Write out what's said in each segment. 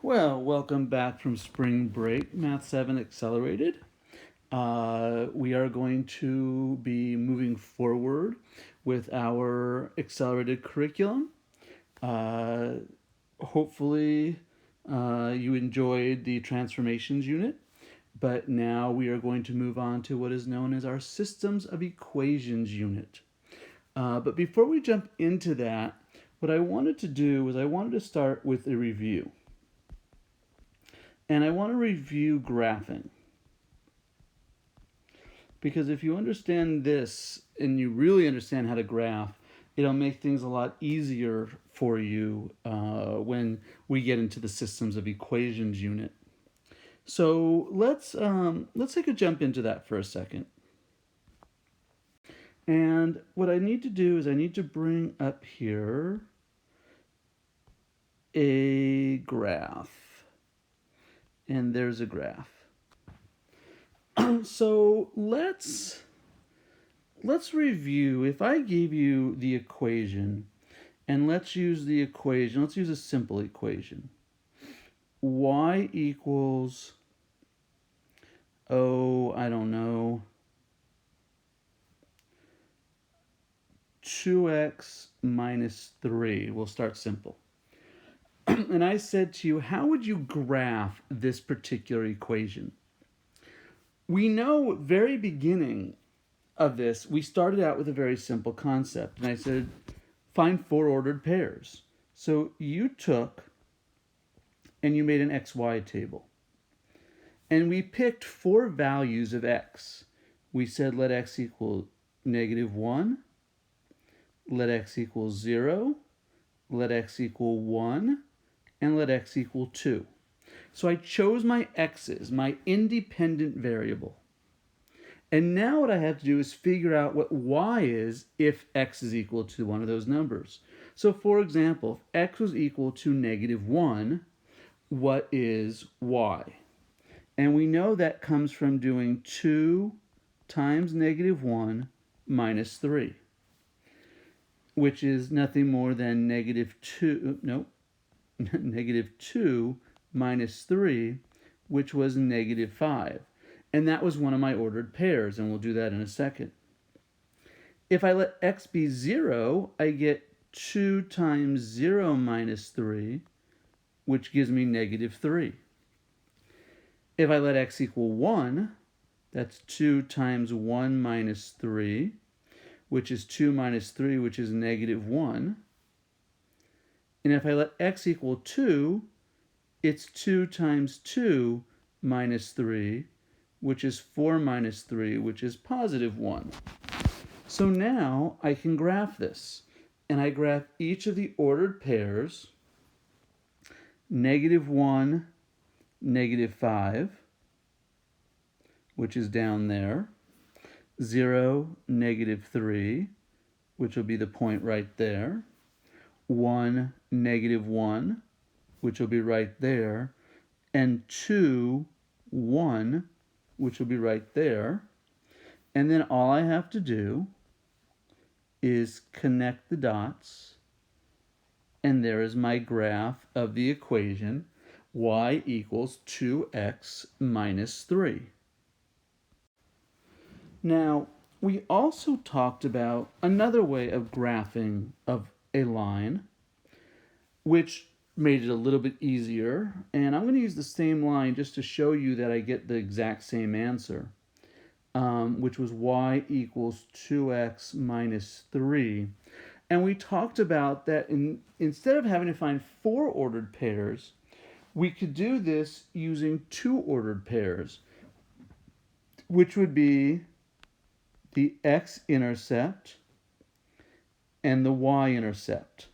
Well, welcome back from spring break, Math 7 Accelerated. We are going to be moving forward with our accelerated curriculum. Uh, Hopefully, you enjoyed the transformations unit, but now we are going to move on to what is known as our systems of equations unit. But before we jump into that, what I wanted to do was I wanted to start with a review. And I want to review graphing. Because if you understand this and you really understand how to graph, it'll make things a lot easier for you when we get into the systems of equations unit. So let's take a jump into that for a second. And what I need to do is I need to bring up here a graph. And there's a graph. So let's review. If I gave you the equation, and let's use the equation, let's use a simple equation. Y equals, I don't know, 2x minus 3. We'll start simple. And I said to you, how would you graph this particular equation? We know very beginning of this, we started out with a very simple concept. And I said, find four ordered pairs. So you took and you made an XY table. And we picked four values of x. We said let x equal -1, let x equal 0, let x equal 1, and let x equal 2. So I chose my x's, my independent variable. And now what I have to do is figure out what y is if x is equal to one of those numbers. So for example, if x was equal to -1, what is y? And we know that comes from doing 2 times -1 minus 3, which is nothing more than -2 minus 3, which was -5. And that was one of my ordered pairs, and we'll do that in a second. If I let x be 0, I get 2 times 0 minus 3, which gives me -3. If I let x equal 1, that's 2 times 1 minus 3, which is 2 minus 3, which is -1. And if I let x equal 2, it's 2 times 2 minus 3, which is 4 minus 3, which is +1. So now I can graph this. And I graph each of the ordered pairs, -1, -5, which is down there, 0, -3, which will be the point right there, 1, -1, which will be right there, and 2, 1, which will be right there. And then all I have to do is connect the dots, and there is my graph of the equation y equals 2x minus 3. Now, we also talked about another way of graphing of a line, which made it a little bit easier. And I'm going to use the same line just to show you that I get the exact same answer, which was y equals 2x minus 3. And we talked about that instead of having to find four ordered pairs, we could do this using two ordered pairs, which would be the x-intercept and the y-intercept.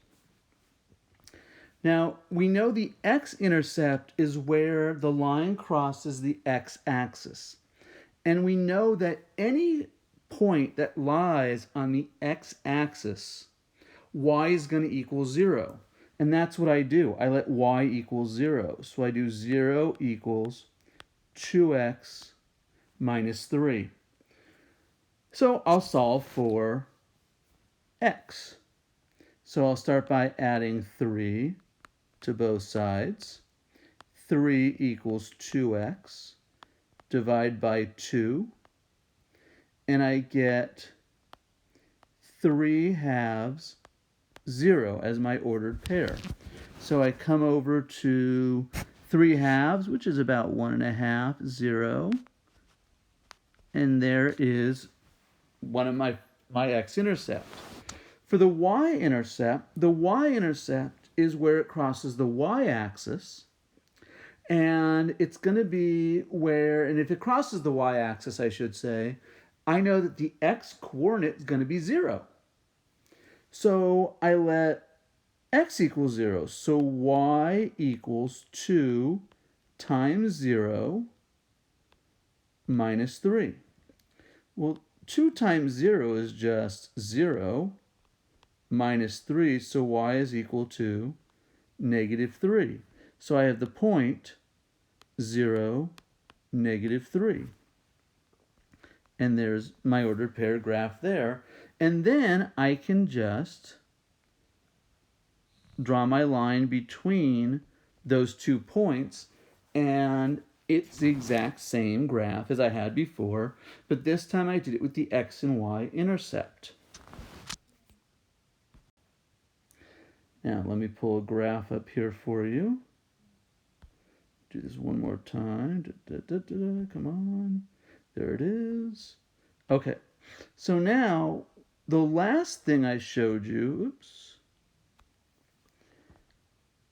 Now, we know the x-intercept is where the line crosses the x-axis. And we know that any point that lies on the x-axis, y is going to equal 0. And that's what I do. I let y equal 0. So I do 0 equals 2x minus 3. So I'll solve for x. So I'll start by adding 3 to both sides. 3 equals 2x. Divide by 2. And I get 3 halves 0 as my ordered pair. So I come over to 3 halves, which is about 1.5, 0. And there is one of my x-intercept. For the y-intercept is where it crosses the y-axis. And it's going to be where, and if it crosses the y-axis, I should say, I know that the x-coordinate is going to be 0. So I let x equal 0. So y equals 2 times 0 minus 3. Well, 2 times 0 is just 0 minus 3, so y is equal to negative 3. So I have the point 0, negative 3. And there's my ordered pair graph there. And then I can just draw my line between those 2 points, and it's the exact same graph as I had before, but this time I did it with the x and y intercept. Now let me pull a graph up here for you. Do this one more time. Come on. There it is. Okay. So now the last thing I showed you,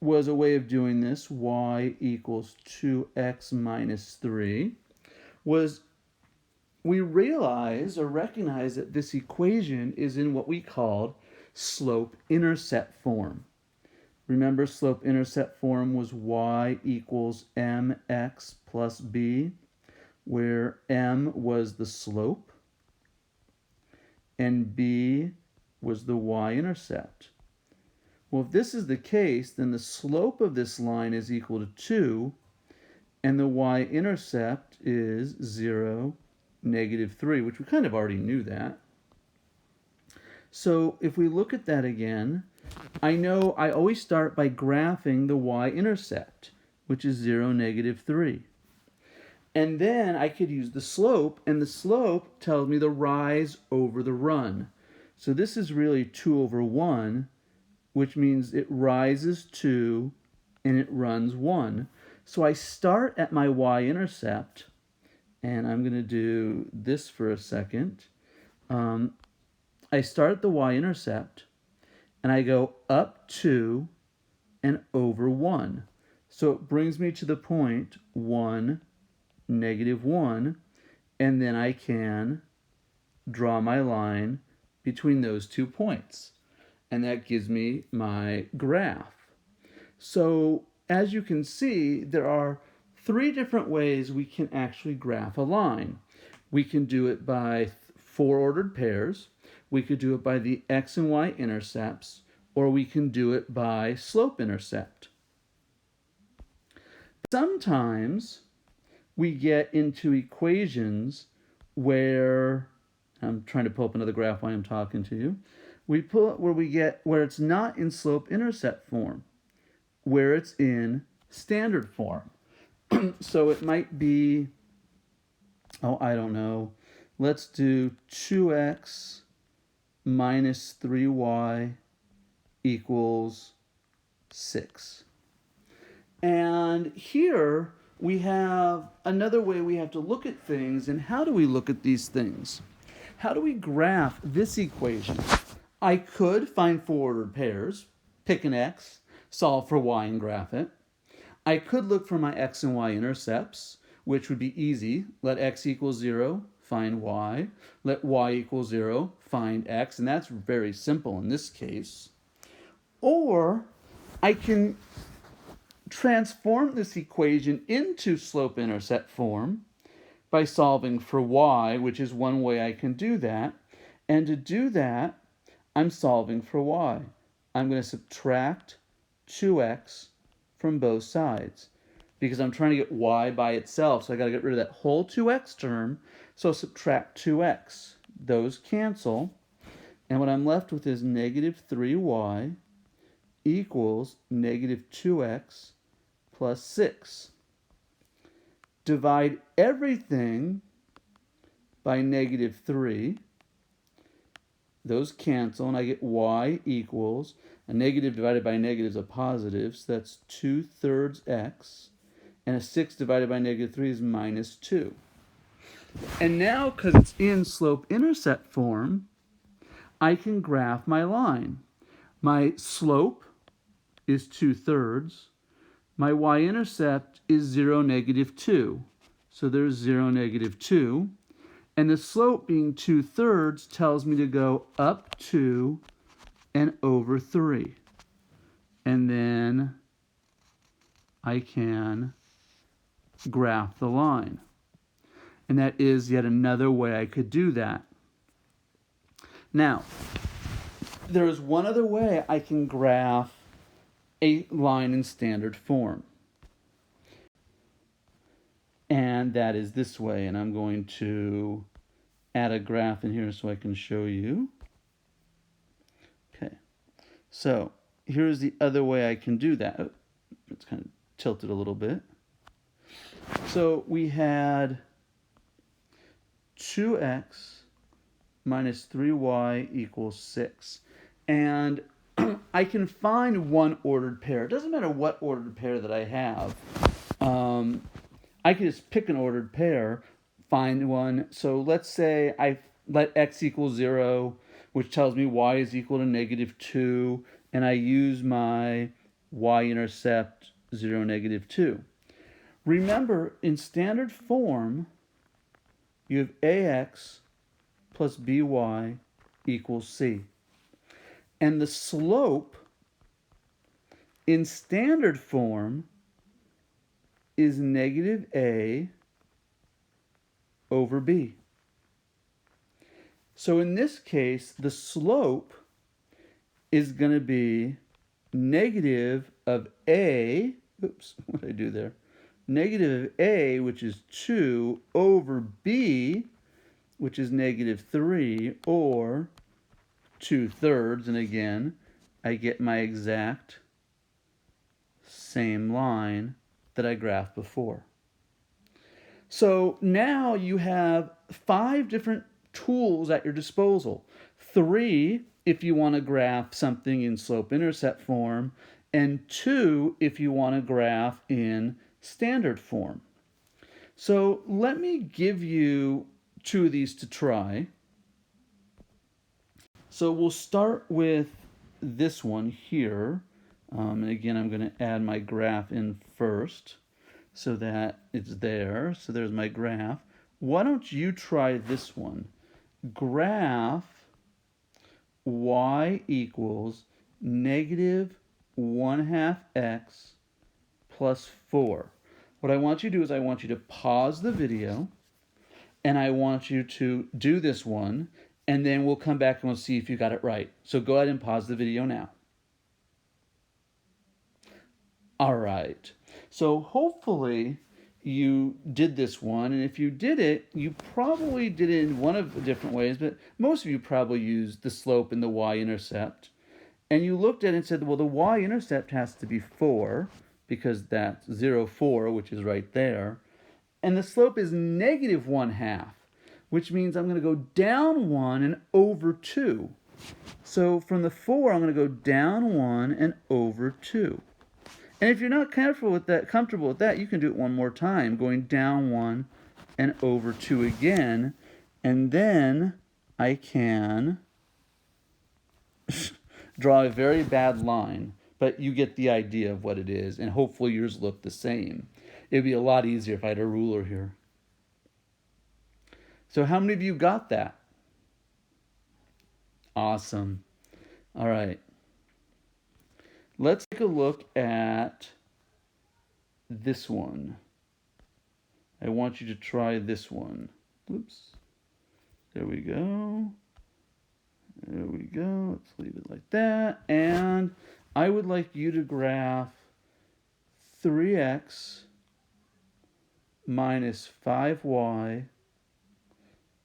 was a way of doing this, y equals 2x minus 3, was we realize or recognize that this equation is in what we called slope intercept form. Remember, slope intercept form was y equals mx plus b, where m was the slope and b was the y-intercept. Well, if this is the case, then the slope of this line is equal to 2, and the y-intercept is 0, negative 3, which we kind of already knew that. So if we look at that again, I know I always start by graphing the y-intercept, which is 0, negative 3. And then I could use the slope, and the slope tells me the rise over the run. So this is really 2 over 1, which means it rises 2 and it runs 1. So I start at my y-intercept, and I'm going to do this for a second. I start at the y-intercept, and I go up 2 and over 1. So it brings me to the point 1, negative 1, and then I can draw my line between those 2 points. And that gives me my graph. So as you can see, there are 3 different ways we can actually graph a line. We can do it by 4 ordered pairs. We could do it by the x and y intercepts, or we can do it by slope intercept. Sometimes we get into equations where, I'm trying to pull up another graph while I'm talking to you, where it's not in slope intercept form, where it's in standard form. So it might be, I don't know, let's do 2x minus 3y equals 6. And here we have another way we have to look at things. And how do we look at these things? How do we graph this equation? I could find 4 ordered pairs, pick an x, solve for y, and graph it. I could look for my x and y intercepts, which would be easy. Let x equal 0, find y. Let y equal 0, find x. And that's very simple in this case. Or I can transform this equation into slope intercept form by solving for y, which is one way I can do that. And to do that, I'm solving for y. I'm going to subtract 2x from both sides because I'm trying to get y by itself. So I got to get rid of that whole 2x term. So subtract 2x. Those cancel. And what I'm left with is negative 3y equals negative 2x plus 6. Divide everything by negative 3. Those cancel, and I get y equals, a negative divided by a negative is a positive, so that's 2/3 x, and a 6 divided by negative 3 is minus 2. And now, because it's in slope-intercept form, I can graph my line. My slope is 2/3. My y-intercept is 0, negative 2. So there's 0, negative 2. And the slope being 2/3 tells me to go up 2 and over 3. And then I can graph the line. And that is yet another way I could do that. Now, there is one other way I can graph a line in standard form. And that is this way. And I'm going to add a graph in here so I can show you. Okay. So here's the other way I can do that. Oh, it's kind of tilted a little bit. So we had 2x minus 3y equals 6. And I can find one ordered pair. It doesn't matter what ordered pair that I have. I can just pick an ordered pair, find one. So let's say I let x equal 0, which tells me y is equal to negative 2, and I use my y-intercept 0, negative 2. Remember, in standard form, you have ax plus by equals c. And the slope in standard form is negative a over b. So in this case, the slope is going to be negative of a, oops, what did I do there? Negative of a, which is 2, over b, which is negative 3, or 2/3, and again, I get my exact same line that I graphed before. So now you have 5 different tools at your disposal. 3 if you want to graph something in slope-intercept form, and 2 if you want to graph in standard form. So let me give you 2 of these to try. So we'll start with this one here. And again, I'm going to add my graph in first so that it's there. So there's my graph. Why don't you try this one? Graph y equals negative 1/2 x plus 4. What I want you to do is I want you to pause the video, and I want you to do this one, and then we'll come back and we'll see if you got it right. So go ahead and pause the video now. All right. So hopefully you did this one, and if you did it, you probably did it in one of the different ways, but most of you probably used the slope and the y-intercept. And you looked at it and said, well, the y-intercept has to be 4, because that's 0, 4, which is right there. And the slope is negative 1/2, which means I'm going to go down 1 and over 2. So from the 4, I'm going to go down 1 and over 2. And if you're not comfortable with that, you can do it one more time, going down 1 and over 2 again. And then I can draw a very bad line, but you get the idea of what it is, and hopefully yours look the same. It would be a lot easier if I had a ruler here. So how many of you got that? Awesome. All right. Let's take a look at this one. I want you to try this one. Oops. There we go. There we go. Let's leave it like that. And I would like you to graph 3x minus 5y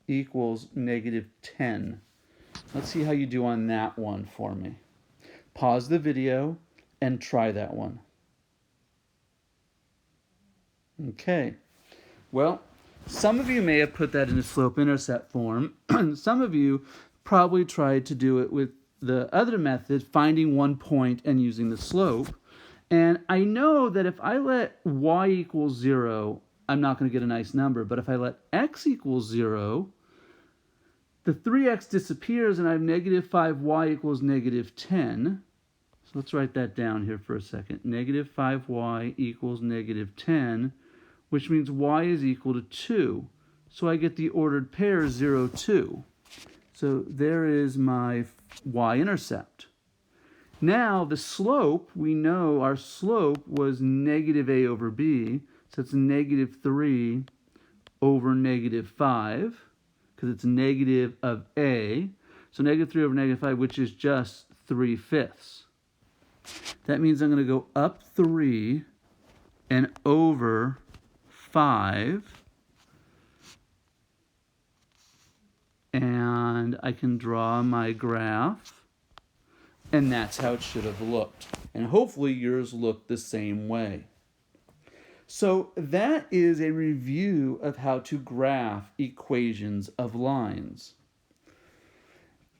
equals negative 10. Let's see how you do on that one for me. Pause the video and try that one. Okay. Well, some of you may have put that in a slope intercept form. Some of you probably tried to do it with the other method, finding one point and using the slope. And I know that if I let y equal 0, I'm not going to get a nice number. But if I let x equal 0, the 3x disappears and I have negative 5y equals negative 10. So let's write that down here for a second. Negative 5y equals negative 10, which means y is equal to 2. So I get the ordered pair 0, 2. So there is my y-intercept. Now the slope, we know our slope was negative a over b, so it's negative 3 over negative 5, because it's negative of a. So negative 3 over negative 5, which is just 3/5. That means I'm going to go up 3 and over 5. And I can draw my graph. And that's how it should have looked. And hopefully yours looked the same way. So that is a review of how to graph equations of lines.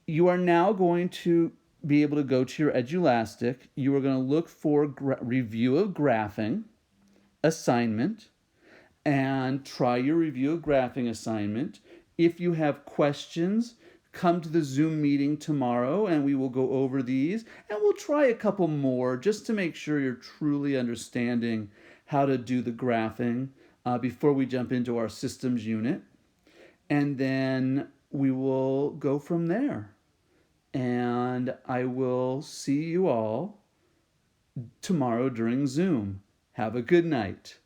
You are now going to be able to go to your Edulastic. You are going to look for review of graphing assignment and try your review of graphing assignment. If you have questions, come to the Zoom meeting tomorrow and we will go over these, and we'll try a couple more just to make sure you're truly understanding how to do the graphing before we jump into our systems unit. And then we will go from there. And I will see you all tomorrow during Zoom. Have a good night.